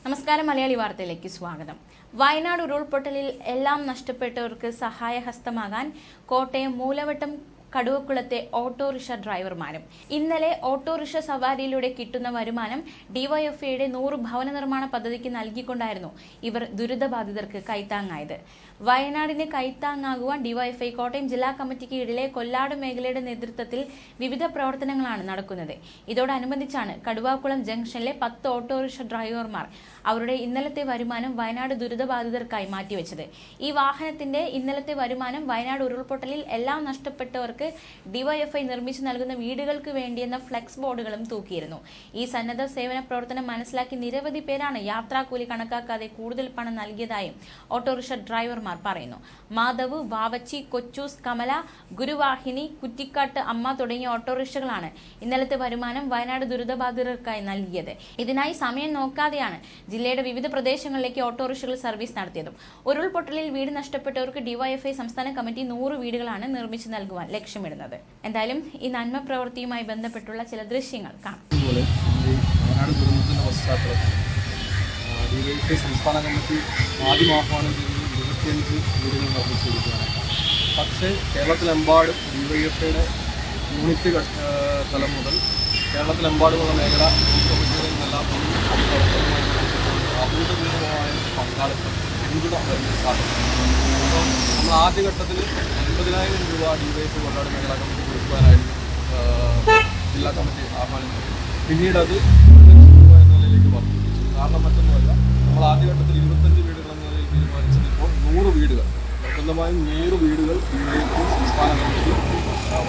നമസ്കാരം മലയാളി വാർത്തയിലേക്ക് സ്വാഗതം. വയനാട് ഉരുൾപൊട്ടലിൽ എല്ലാം നഷ്ടപ്പെട്ടവർക്ക് സഹായഹസ്തമാകാൻ കോട്ടയം മൂലവട്ടം കടുവക്കുളത്തെ ഓട്ടോറിക്ഷ ഡ്രൈവർമാരും. ഇന്നലെ ഓട്ടോറിക്ഷ സവാരിയിലൂടെ കിട്ടുന്ന വരുമാനം ഡിവൈഎഫ്ഐയുടെ 100 ഭവന നിർമ്മാണ പദ്ധതിക്ക് നൽകിക്കൊണ്ടായിരുന്നു ഇവർ ദുരിതബാധിതർക്ക് കൈത്താങ്ങായത്. വയനാടിന് കൈത്താങ്ങാകുവാൻ ഡിവൈഎഫ്ഐ കോട്ടയം ജില്ലാ കമ്മിറ്റിക്ക് കീഴിലെ കൊല്ലാട് മേഖലയുടെ നേതൃത്വത്തിൽ വിവിധ പ്രവർത്തനങ്ങളാണ് നടക്കുന്നത്. ഇതോടനുബന്ധിച്ചാണ് കടുവാക്കുളം ജംഗ്ഷനിലെ 10 ഓട്ടോറിക്ഷ ഡ്രൈവർമാർ അവരുടെ ഇന്നലത്തെ വരുമാനം വയനാട് ദുരിതബാധിതർക്കായി മാറ്റിവെച്ചത്. ഈ വാഹനത്തിന്റെ ഇന്നലത്തെ വരുമാനം വയനാട് ഉരുൾപൊട്ടലിൽ എല്ലാം നഷ്ടപ്പെട്ടവർക്ക് ഡിവൈഎഫ്ഐ നിർമ്മിച്ചു നൽകുന്ന വീടുകൾക്ക് വേണ്ടിയെന്ന ഫ്ലെക്സ് ബോർഡുകളും തൂക്കിയിരുന്നു. ഈ സന്നദ്ധ സേവന പ്രവർത്തനം മനസ്സിലാക്കി നിരവധി പേരാണ് യാത്രാക്കൂലി കണക്കാക്കാതെ കൂടുതൽ പണം നൽകിയതായും ഓട്ടോറിക്ഷ ഡ്രൈവർമാർ പറയുന്നു. മാധവ്, വാവച്ചി, കൊച്ചൂസ്, കമല, ഗുരുവാഹിനി, കുറ്റിക്കാട്ട് അമ്മ തുടങ്ങിയ ഓട്ടോറിക്ഷകളാണ് ഇന്നലത്തെ വരുമാനം വയനാട് ദുരിതബാധിതർക്കായി നൽകിയത്. ഇതിനായി സമയം നോക്കാതെയാണ് ജില്ലയുടെ വിവിധ പ്രദേശങ്ങളിലേക്ക് ഓട്ടോറിക്ഷകൾ സർവീസ് നടത്തിയതും. ഉരുൾപൊട്ടലിൽ വീട് നഷ്ടപ്പെട്ടവർക്ക് ഡിവൈഎഫ്ഐ സംസ്ഥാന കമ്മിറ്റി 100 വീടുകളാണ് നിർമ്മിച്ചു നൽകുവാൻ ലക്ഷ്യമിടുന്നത്. എന്തായാലും ഈ നന്മ പ്രവൃത്തിയുമായി ബന്ധപ്പെട്ടുള്ള ചില ദൃശ്യങ്ങൾ കാണാം. വയനാട് ദുരന്തത്തിന്റെ പശ്ചാത്തലത്തിൽ ഡിവൈഎഫ്ഐ സംസ്ഥാന കമ്മിറ്റി ആദ്യം ആഹ്വാനം ചെയ്തത് 25 വീടുകൾ നിർമ്മിച്ചു കൊടുക്കുകയാണ്. പക്ഷേ കേരളത്തിലെമ്പാടും ഡിവൈഎഫ്ഐയുടെ യൂണിറ്റ് തലം മുതൽ കേരളത്തിലെമ്പാടുമുള്ള മേഖല കമ്മിറ്റികളിൽ നിന്നെല്ലാം അഭൂതപൂർവമായ പങ്കാളിത്തം പിന്തുണ വരുന്ന സാധ്യത. അപ്പോൾ നമ്മൾ ആദ്യഘട്ടത്തിൽ 50,000 രൂപ ഡിവൈഎഫ്ഐ കൊല്ലാട് മേഖലാ കമ്മിറ്റി കൊടുക്കുവാനായിരുന്നു ജില്ലാ കമ്മിറ്റി ആഹ്വാനം ചെയ്തു. പിന്നീട് അത് 1 ലക്ഷം രൂപ എന്ന നിലയിലേക്ക് വർദ്ധിപ്പിച്ചു. കാരണം മറ്റൊന്നുമല്ല, നമ്മൾ ആദ്യഘട്ടത്തിൽ 25 വീടുകൾ എന്ന നിലയിൽ തീരുമാനിച്ചത് ഇപ്പോൾ 100 വീടുകൾ, നിർബന്ധമായും 100 വീടുകൾ ഡിവൈഎഫ്ഐ സംസ്ഥാന കമ്മിറ്റി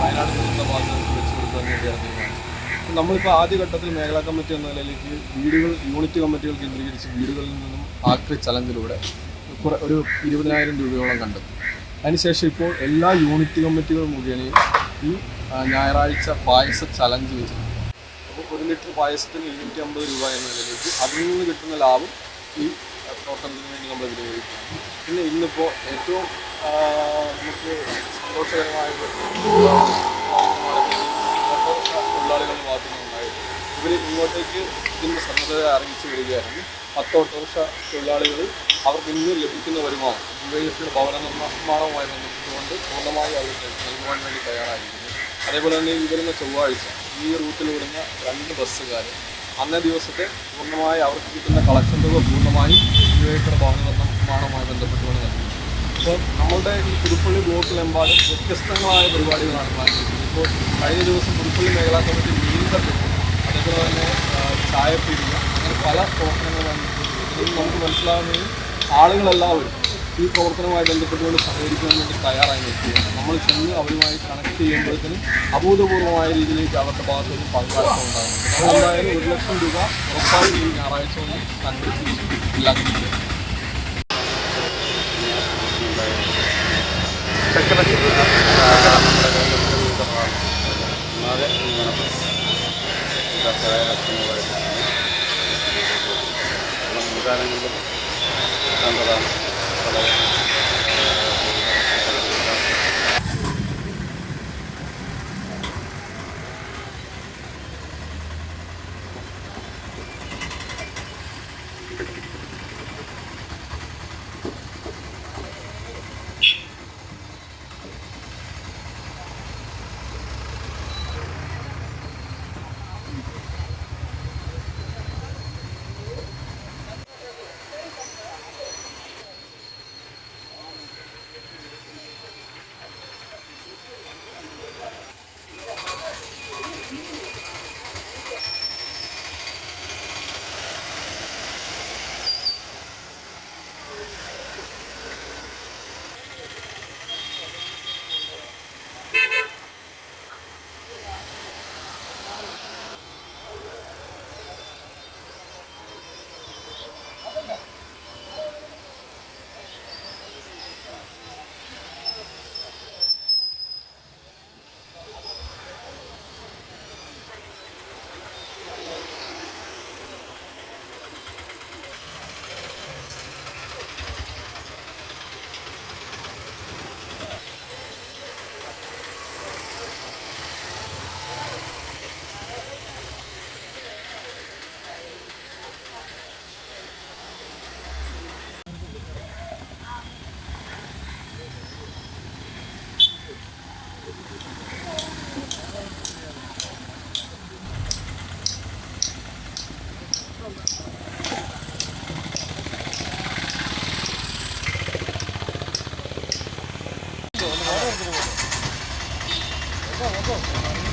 വയനാട് ദുരന്തബാധിതർക്ക് വെച്ച് കൊടുക്കാൻ വേണ്ടിയാണ് തീരുമാനിച്ചത്. നമ്മളിപ്പോൾ ആദ്യഘട്ടത്തിൽ മേഖലാ കമ്മിറ്റി എന്ന നിലയിലേക്ക് വീടുകൾ യൂണിറ്റ് കമ്മിറ്റികൾ കേന്ദ്രീകരിച്ച് വീടുകളിൽ നിന്നും ആക്രി ചലഞ്ചിലൂടെ ഒരു 20,000 രൂപയോളം കണ്ടെത്തി. അതിനുശേഷം ഇപ്പോൾ എല്ലാ യൂണിറ്റ് കമ്മിറ്റികൾ മുഖേനയും ഈ ഞായറാഴ്ച പായസ ചലഞ്ച് വെച്ചിട്ടുണ്ട്. അപ്പോൾ 1 ലിറ്റർ പായസത്തിന് 250 രൂപ എന്ന നിലയിലേക്ക് അതിൽ നിന്ന് കിട്ടുന്ന ലാഭം ഈ പ്രവർത്തനത്തിന് വേണ്ടി നമ്മൾ വിനിയോഗിക്കുകയാണ്. പിന്നെ ഇന്നിപ്പോൾ ഏറ്റവും നമുക്ക് സന്തോഷകരമായ തൊഴിലാളികളുടെ ഭാഗത്തു നിന്നുണ്ടായിട്ട് ഇവർ ഇങ്ങോട്ടേക്ക് ഇതിൻ്റെ സന്നദ്ധത അറിയിച്ചു വരികയായിരുന്നു. 10 ഓട്ടോറിക്ഷ തൊഴിലാളികൾ അവർക്ക് ഇന്ന് ലഭിക്കുന്ന വരുമാനം ഡിവൈഎഫ്ഐയുടെ ഭവന നിർമ്മാണവുമായി ബന്ധപ്പെട്ടുകൊണ്ട് പൂർണ്ണമായി അവർക്ക് നൽകുവാൻ വേണ്ടി തയ്യാറായിരിക്കുന്നു. അതേപോലെ തന്നെ ഈ വരുന്ന ചൊവ്വാഴ്ച ഈ റൂട്ടിലോടുന്ന 2 ബസ്സുകാർ അന്നേ ദിവസത്തെ പൂർണ്ണമായി അവർക്ക് കിട്ടുന്ന കളക്ഷൻ തുക പൂർണ്ണമായും ഡിവൈഎഫ്ഐയുടെ ഭവന നിർമ്മാണവുമായി ബന്ധപ്പെട്ടുകൊണ്ട് നൽകുന്നു. അപ്പോൾ നമ്മളുടെ ഈ പുതുപ്പള്ളി ബ്ലോക്കിലെമ്പാടും വ്യത്യസ്തങ്ങളായ പരിപാടികളാണ് പ്ലാൻ ചെയ്യുന്നത്. ഇപ്പോൾ കഴിഞ്ഞ ദിവസം പുതുപ്പള്ളി മേഖലാ കമ്മിറ്റി മീൻകട്ട്, അതേപോലെ തന്നെ ചായപ്പീടിക, അങ്ങനെ പല പ്രവർത്തനങ്ങളുമാണ് ഇതിൽ നമുക്ക് മനസ്സിലാകുന്നത്. ആളുകളെല്ലാവരും ഈ പ്രവർത്തനവുമായി ബന്ധപ്പെട്ടുകൊണ്ട് സഹകരിക്കാൻ വേണ്ടി തയ്യാറായി നിൽക്കുകയാണ്. നമ്മൾ ചെന്ന് അവരുമായി കണക്ട് ചെയ്യുമ്പോഴത്തേനും അഭൂതപൂർവമായ രീതിയിലേക്ക് അവരുടെ ഭാഗത്തുനിന്ന് പങ്കാളിത്തം ഉണ്ടാകുന്നുണ്ട്. നമ്മളെന്തായാലും 1 ലക്ഷം രൂപ ഉറപ്പായി ഈ ഞായറാഴ്ച കൊണ്ട് സംഘടിപ്പിച്ചു ഇല്ലാത്ത ഓ